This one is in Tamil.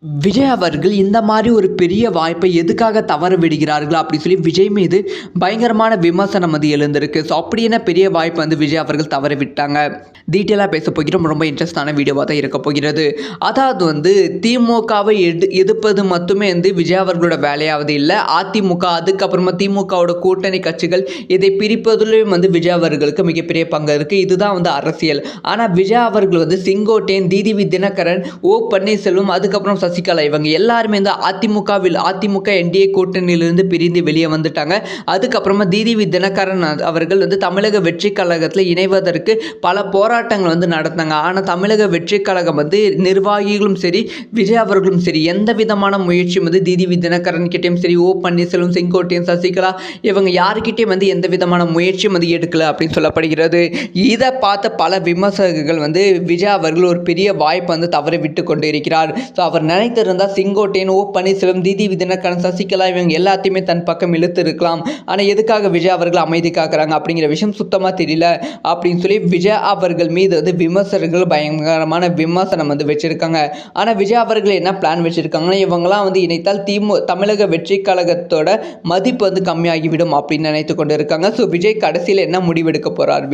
விஜய் அவர்கள் இந்த மாதிரி ஒரு பெரிய வாய்ப்பை எதுக்காக தவற விடுகிறார்கள் அப்படி சொல்லி விஜய் மீது பயங்கரமான விமர்சனம் வந்து எழுந்திருக்கு. ஸோ அப்படி என்ன பெரிய வாய்ப்பு வந்து விஜய் அவர்கள் தவற விட்டாங்க, டீட்டெயிலாக பேச போகிறோம். ரொம்ப இன்ட்ரெஸ்டான வீடியோவாக தான் இருக்க போகிறது. அதாவது வந்து திமுகவை எதிர்ப்பது மட்டுமே வந்து விஜய் அவர்களோட வேலையாவது இல்லை. அதிமுக அதுக்கப்புறமா திமுகவோட கூட்டணி கட்சிகள் இதை பிரிப்பதிலும் வந்து விஜய் அவர்களுக்கு மிகப்பெரிய பங்கு இருக்குது. இதுதான் வந்து அரசியல். ஆனால் விஜய் அவர்கள் வந்து செங்கோட்டையன், டிடிவி தினகரன், ஓ பன்னீர்செல்வம், அதுக்கப்புறம் சசிகலா இவங்க எல்லாருமே வந்து அதிமுக என்டிஏ கூட்டணியிலிருந்து பிரிந்து வெளியே வந்துட்டாங்க. அதுக்கப்புறமா டிடிவி தினகரன் அவர்கள் வந்து தமிழக வெற்றி கழகத்தில் இணைவதற்கு பல போராட்டங்கள் வந்து நடத்தினாங்க. ஆனால் தமிழக வெற்றி கழகம் வந்து நிர்வாகிகளும் சரி, விஜய் அவர்களும் சரி, எந்த விதமான முயற்சியும் வந்து டிடிவி தினகரன் கிட்டையும் சரி, ஓ பன்னீர்செல்வம், செங்கோட்டையன், சசிகலா இவங்க யாருக்கிட்டையும் வந்து எந்த விதமான முயற்சியும் வந்து எடுக்கல அப்படின்னு சொல்லப்படுகிறது. இதை பார்த்த பல விமர்சகர்கள் வந்து விஜய் அவர்கள் ஒரு பெரிய வாய்ப்பு வந்து தவற விட்டு கொண்டு இருக்கிறார். ஸோ அவர் நினைத்திருந்தால் செங்கோட்டையன், ஓ பன்னீர்செல்வம், டிடிவி தினகரன், சசிகலா இவங்க எல்லாத்தையுமே தன் பக்கம் இழுத்து இருக்கலாம். ஆனால் எதுக்காக விஜய் அவர்கள் அமைதி காக்குறாங்க அப்படிங்கிற விஷயம் சுத்தமாக தெரியல அப்படின்னு சொல்லி விஜய் அவர்கள் மீது வந்து விமர்சகர்கள் பயங்கரமான விமர்சனம் வந்து வச்சிருக்காங்க. ஆனால் விஜய் அவர்கள் என்ன பிளான் வச்சிருக்காங்கன்னா, இவங்கெல்லாம் வந்து இணைத்தால் தமிழக வெற்றி கழகத்தோட மதிப்பு வந்து கம்மியாகிவிடும் அப்படின்னு நினைத்து கொண்டு இருக்காங்க. ஸோ விஜய் கடைசியில் என்ன முடிவெடுக்க போறார்?